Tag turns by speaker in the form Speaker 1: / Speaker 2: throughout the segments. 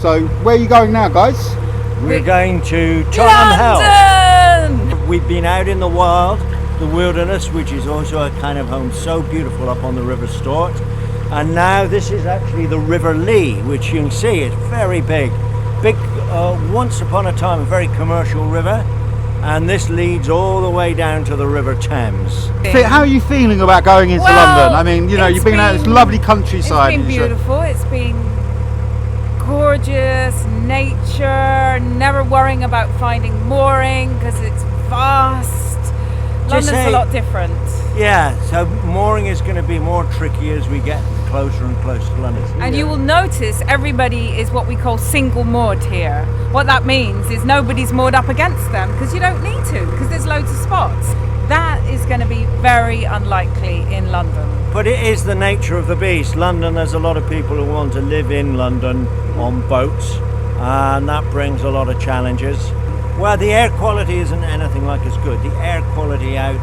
Speaker 1: So where are you going now, guys?
Speaker 2: We're going to Tottenham Hell. We've been out in the wild, the wilderness, which is also a kind of home so beautiful up on the River Stort. And now this is actually the River Lee, which you can see is very big. Once upon a time a very commercial river, and this leads all the way down to the River Thames.
Speaker 1: How are you feeling about going into London? I mean, you know, you've been out this lovely countryside.
Speaker 3: It's been beautiful. It's been gorgeous, nature, never worrying about finding mooring because it's vast. London's a lot different.
Speaker 2: Yeah, so mooring is going to be more tricky as we get closer and closer to London.
Speaker 3: And you will notice everybody is what we call single moored here. What that means is nobody's moored up against them because you don't need to, because there's loads of spots. That is going to be very unlikely in London.
Speaker 2: But it is the nature of the beast. London, there's a lot of people who want to live in London on boats, and that brings a lot of challenges. Well, the air quality isn't anything like as good. The air quality out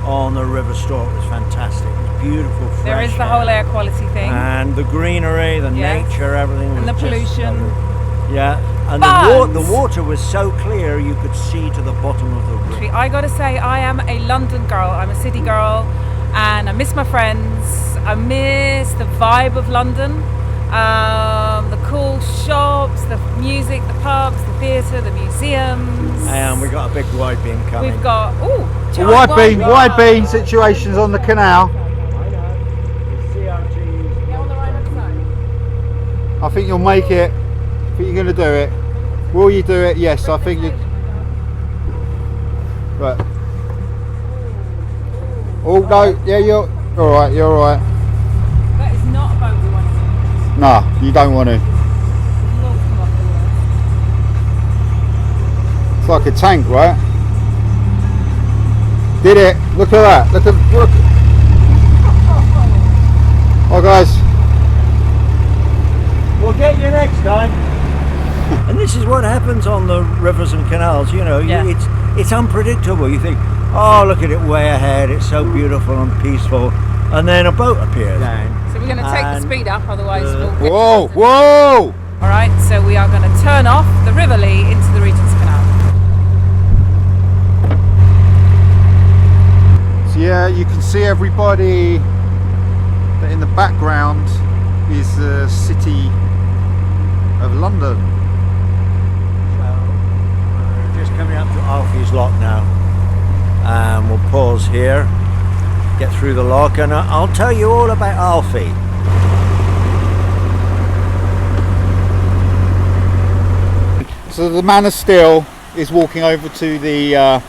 Speaker 2: on the River Stort is fantastic. It's beautiful, fresh
Speaker 3: There is the
Speaker 2: air.
Speaker 3: whole air quality thing.
Speaker 2: And the greenery, the nature, everything.
Speaker 3: And the pollution.
Speaker 2: Yeah, and the water was so clear you could see to the bottom of the river.
Speaker 3: I gotta say, I am a London girl. I'm a city girl, and I miss my friends. I miss the vibe of London. The cool shops, the music, the pubs, the theatre, the museums.
Speaker 2: And we got a big wide beam coming.
Speaker 3: We've got
Speaker 1: wide beam situations on the canal. I think you'll make it. I think you're going to do it. Will you do it? Yes, I think you. Right. Oh no! Yeah, you're all right. You're all right.
Speaker 3: That is not a boat we want to use.
Speaker 1: Nah, you don't want to. It's like a tank, right? Did it? Look at that! Look. Oh, guys.
Speaker 2: We'll get you next time. And this is what happens on the rivers and canals. You know, it's unpredictable. You think, oh, look at it way ahead. It's so beautiful and peaceful, and then a boat appears.
Speaker 3: So we're going to take the speed up, otherwise we'll.
Speaker 1: Whoa!
Speaker 3: All right, so we are going to turn off the River Lee into the Regent's Canal.
Speaker 1: So yeah, you can see everybody. But in the background is the city of London.
Speaker 2: So we're just coming up to Alfie's Lock now, and we'll pause here, get through the lock, and I'll tell you all about Alfie.
Speaker 1: So the man of steel is walking over to the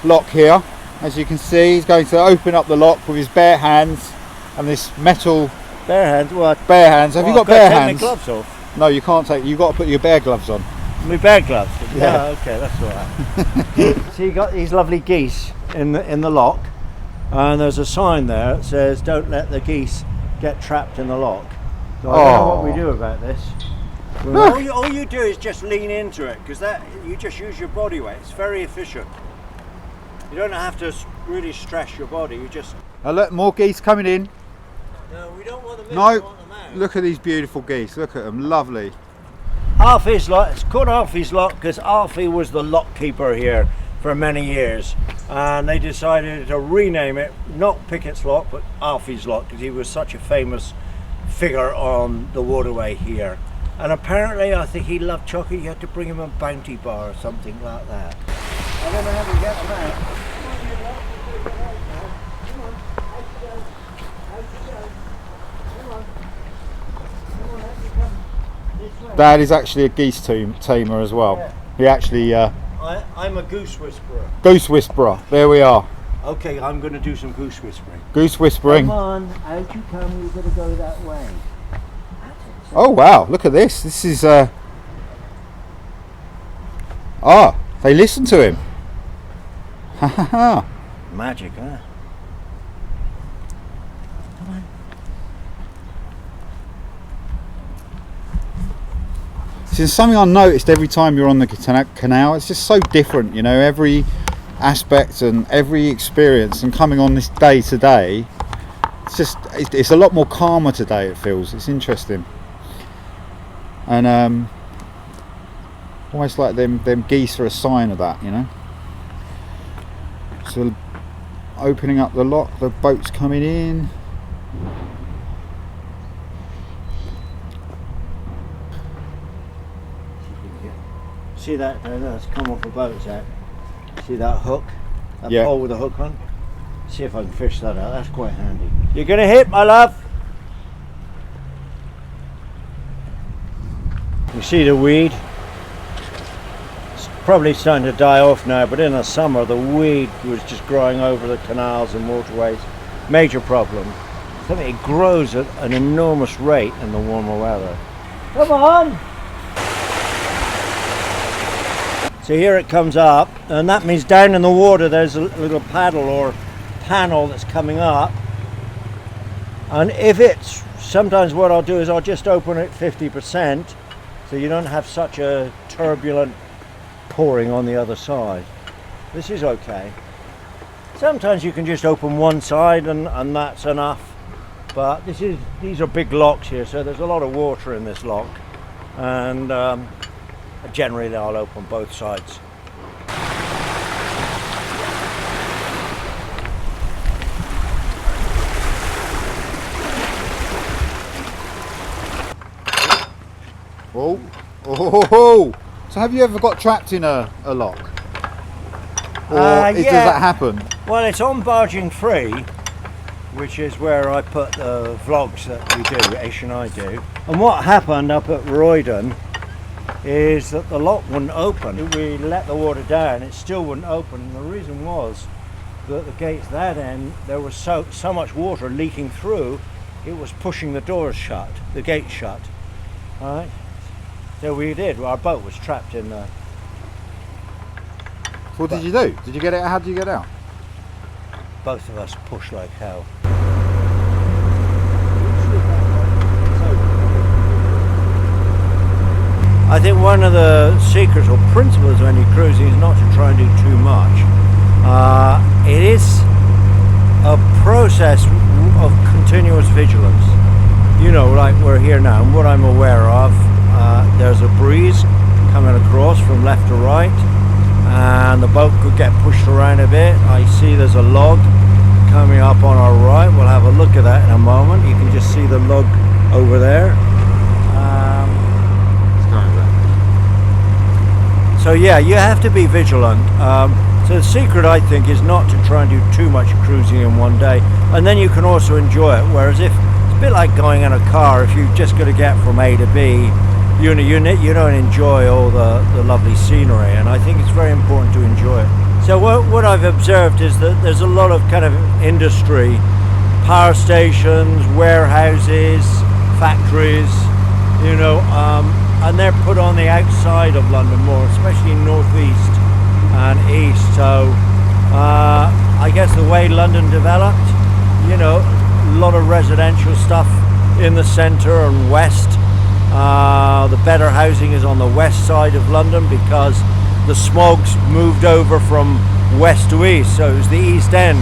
Speaker 1: lock here. As you can see, he's going to open up the lock with his bare hands and this metal.
Speaker 2: Bare hands? What?
Speaker 1: Bare hands. Have you got bare hands?
Speaker 2: Take my gloves off.
Speaker 1: No, you can't take. You've got to put your bare gloves on.
Speaker 2: My bare gloves.
Speaker 1: Yeah.
Speaker 2: Okay, that's all right. So you got these lovely geese in the lock, and there's a sign there that says, "Don't let the geese get trapped in the lock." So I don't know what we do about this. All you do is just lean into it, because you just use your body weight. It's very efficient. You don't have to really stress your body. You just.
Speaker 1: Look, more geese coming in.
Speaker 2: No, we don't want them in.
Speaker 1: No,
Speaker 2: we want them out.
Speaker 1: look at these beautiful geese. Look at them, lovely.
Speaker 2: Alfie's Lock. It's called Alfie's Lock because Alfie was the lock keeper here for many years, and they decided to rename it, not Pickett's Lock, but Alfie's Lock, because he was such a famous figure on the waterway here. And apparently, I think he loved chocolate. You had to bring him a Bounty bar or something like that. I don't know how to get them out.
Speaker 1: Dad is actually a geese tamer as well.
Speaker 2: Yeah.
Speaker 1: He actually.
Speaker 2: I'm a goose whisperer.
Speaker 1: Goose whisperer. There we are.
Speaker 2: Okay, I'm going to do some goose whispering.
Speaker 1: Goose whispering.
Speaker 2: Come on, out you come. You've got to go that way.
Speaker 1: Oh wow! Look at this. This is. They listen to him. Ha ha ha!
Speaker 2: Magic, huh?
Speaker 1: It's something I noticed every time you're on the canal. It's just so different, you know, every aspect and every experience. And coming on this day today, it's a lot more calmer today. It feels. It's interesting. And Almost like them geese are a sign of that, you know. So opening up the lock, the boat's coming in.
Speaker 2: See that? That's come off the boat, Zach. See that hook? That
Speaker 1: Yeah.
Speaker 2: pole with the hook on? See if I can fish that out. That's quite handy. You're gonna hit, my love. You see the weed? It's probably starting to die off now, but in the summer the weed was just growing over the canals and waterways. Major problem. I think it grows at an enormous rate in the warmer weather. Come on! So here it comes up, and that means down in the water there's a little paddle or panel that's coming up. And if it's, sometimes what I'll do is I'll just open it 50%, so you don't have such a turbulent pouring on the other side. This is okay. Sometimes you can just open one side and that's enough. But these are big locks here, so there's a lot of water in this lock. And generally I'll open both sides.
Speaker 1: Oh, oh. So have you ever got trapped in a lock? Or
Speaker 2: Yeah.
Speaker 1: does that happen?
Speaker 2: Well, it's on Barging Free, which is where I put the vlogs that we do, Ayesha and I do. And what happened up at Royden is that the lock wouldn't open. We let the water down, it still wouldn't open. And the reason was that the gates that end, there was so much water leaking through, it was pushing the doors shut, the gates shut. All right. So we did. Our boat was trapped in there.
Speaker 1: What did you do? Did you get it? How did you get out?
Speaker 2: Both of us pushed like hell. I think one of the secrets or principles of any cruising is not to try and do too much. It is a process of continuous vigilance. You know, like we're here now, and what I'm aware of, there's a breeze coming across from left to right, and the boat could get pushed around a bit. I see there's a log coming up on our right. We'll have a look at that in a moment. You can just see the log over there. So yeah, you have to be vigilant. So the secret, I think, is not to try and do too much cruising in one day, and then you can also enjoy it. Whereas if it's a bit like going in a car, if you've just got to get from A to B, you don't enjoy all the lovely scenery, and I think it's very important to enjoy it. So what I've observed is that there's a lot of kind of industry, power stations, warehouses, factories, and they're put on the outside of London more, especially northeast and east. So I guess the way London developed, a lot of residential stuff in the centre and west. The better housing is on the west side of London because the smog's moved over from west to east, so it was the East End,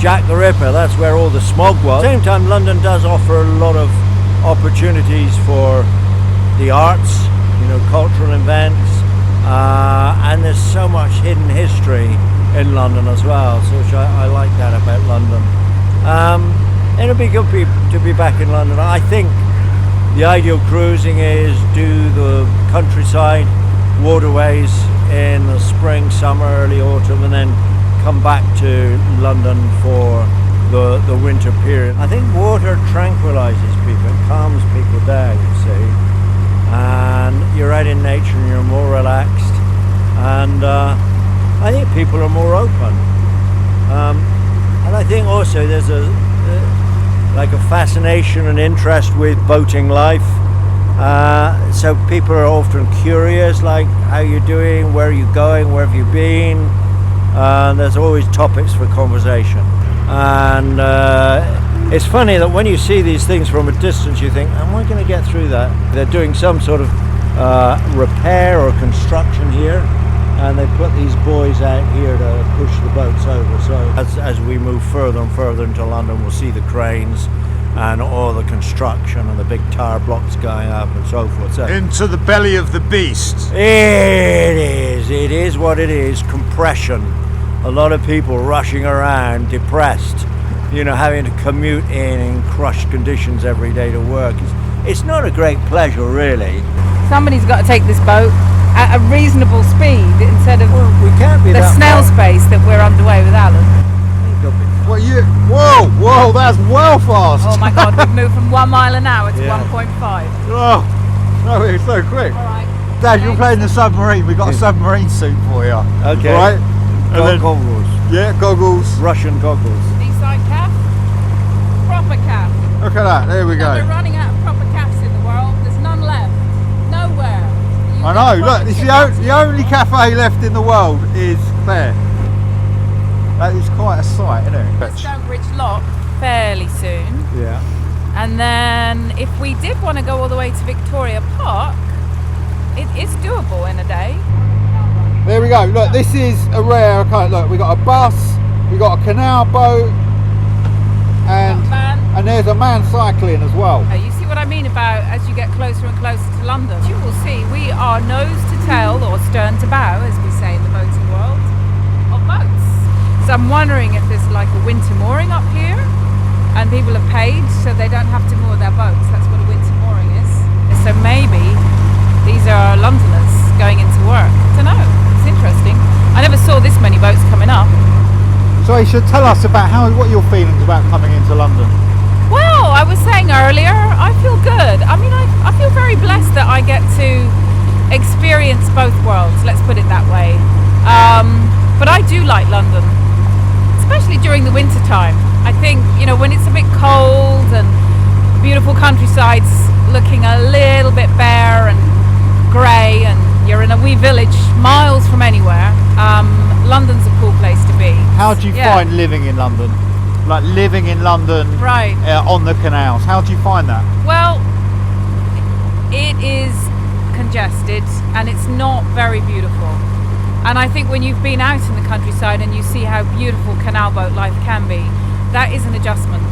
Speaker 2: Jack the Ripper, that's where all the smog was. At the same time, London does offer a lot of opportunities for the arts, cultural events, and there's so much hidden history in London as well, so which I like that about London. It'll be good to be back in London. I think the ideal cruising is do the countryside, waterways in the spring, summer, early autumn, and then come back to London for the winter period. I think water tranquilizes people, it calms people down, you see, and you're out in nature and you're more relaxed, and I think people are more open, and I think also there's a fascination and interest with boating life. So people are often curious, like how you're doing, where are you going, where have you been, and there's always topics for conversation. And it's funny that when you see these things from a distance you think, am I going to get through that? They're doing some sort of repair or construction here, and they put these buoys out here to push the boats over. So as we move further and further into London, we'll see the cranes and all the construction and the big tower blocks going up and so forth. So
Speaker 1: Into the belly of the beast.
Speaker 2: it is what it is, compression. A lot of people rushing around, depressed, having to commute in crushed conditions every day to work. It's not a great pleasure, really.
Speaker 3: Somebody's got to take this boat at a reasonable speed instead of
Speaker 2: We can't be
Speaker 3: the
Speaker 2: that
Speaker 3: snail's
Speaker 2: far.
Speaker 3: pace that we're underway with Alan.
Speaker 1: What Whoa, that's well fast.
Speaker 3: Oh my God, we've moved from 1 mile an hour to
Speaker 2: Yeah.
Speaker 3: 1.5.
Speaker 1: Oh, no, it's so quick.
Speaker 3: All right.
Speaker 1: Dad, you're playing the submarine. We've got a submarine suit for you.
Speaker 2: Okay.
Speaker 1: All right? And then-
Speaker 2: Goggles.
Speaker 1: Yeah, goggles.
Speaker 2: Russian goggles.
Speaker 3: Seaside calf, proper calf.
Speaker 1: Look at that. There we
Speaker 3: We're
Speaker 1: go.
Speaker 3: running out of proper calves in the world. There's none left. Nowhere. You
Speaker 1: I
Speaker 3: get
Speaker 1: know.
Speaker 3: proper
Speaker 1: Look, it's
Speaker 3: chickens.
Speaker 1: the only cafe left in the world is there. That is quite a sight, isn't it?
Speaker 3: Stonebridge Lock fairly soon.
Speaker 2: Yeah.
Speaker 3: And then if we did want to go all the way to Victoria Park, it is doable in a day.
Speaker 1: There we go. Look, this is a rare kind. Look, we got a bus, we got a canal boat, and
Speaker 3: Van.
Speaker 1: there's a man cycling as well.
Speaker 3: You see what I mean about as you get closer and closer to London? You will see we are nose to tail or stern to bow, as we say in the boating world, of boats. So I'm wondering if there's like a winter mooring up here and people are paid so they don't have to moor their boats. That's what a winter mooring is. So maybe these are Londoners going into work. I don't know. It's interesting. I never saw this many boats coming up.
Speaker 1: So you should tell us about what your feelings about coming into London.
Speaker 3: Well, I was saying earlier, I feel good. I mean, I feel very blessed that I get to experience both worlds, let's put it that way. But I do like London, especially during the winter time. I think, when it's a bit cold and beautiful countryside's looking a little bit bare and grey and you're in a wee village miles from anywhere, London's a cool place to be.
Speaker 1: How do you find living in London? Like living in London,
Speaker 3: Right.
Speaker 1: On the canals. How do you find that?
Speaker 3: Well, it is congested and it's not very beautiful. And I think when you've been out in the countryside and you see how beautiful canal boat life can be, that is an adjustment.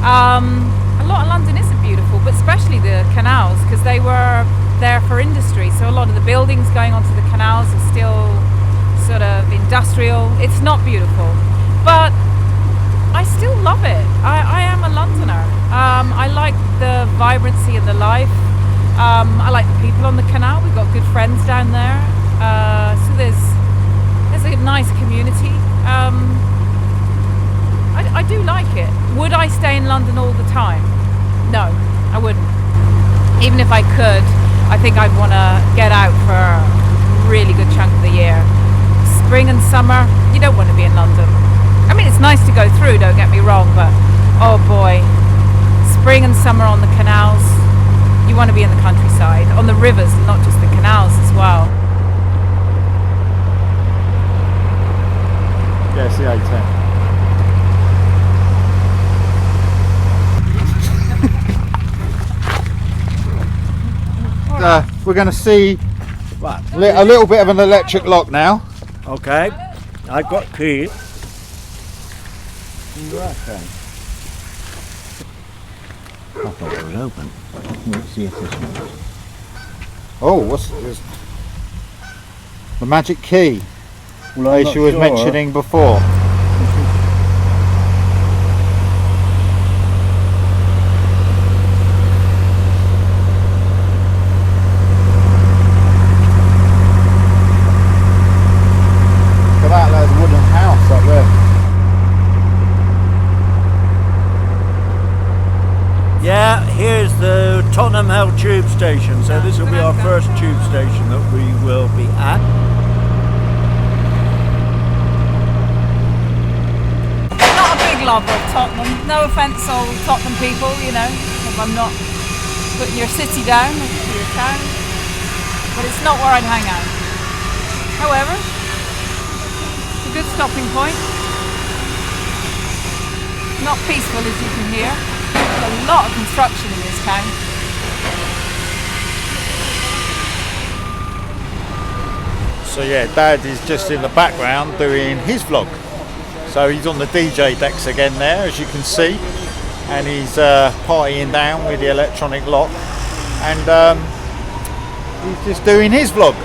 Speaker 3: A lot of London isn't beautiful, but especially the canals, because they were there for industry. So a lot of the buildings going onto the canals are still sort of industrial. It's not beautiful, but I still love it. I am a Londoner. I like the vibrancy of the life. I like the people on the canal. We've got good friends down there. So there's a nice community. I do like it. Would I stay in London all the time? No, I wouldn't. Even if I could, I think I'd want to get out for a really good chunk of the year. Spring and summer, you don't want to be in London. I mean, it's nice to go through, don't get me wrong, but oh boy, spring and summer on the canals, you want to be in the countryside, on the rivers, not just the canals as well.
Speaker 1: Yeah, it's the A10. We're going to see a little bit of an electric lock now.
Speaker 2: Okay. I've got keys. Okay. I thought it was open. Let's see if this one.
Speaker 1: Oh, what's this? The magic key
Speaker 2: Well, I'm not
Speaker 1: Ayesha was
Speaker 2: sure.
Speaker 1: mentioning before. Look at that, there's a wooden house up there.
Speaker 2: Yeah, here's the Tottenham Hell Tube Station. So this will be our first tube station that we will be at.
Speaker 3: Not a big lover of Tottenham. No offence, all Tottenham people, if I'm not putting your city down, your town. But it's not where I'd hang out. However, it's a good stopping point. Not peaceful as you can hear. There's a lot of construction in this town.
Speaker 1: So yeah, Dad is just in the background doing his vlog. So he's on the DJ decks again there, as you can see. and he's partying down with the electronic lock, and he's just doing his vlog.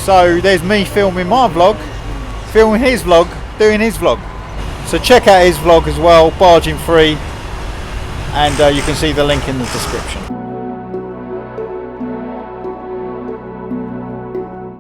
Speaker 1: So there's me filming my vlog, filming his vlog, doing his vlog. So check out his vlog as well, barging free, and you can see the link in the description.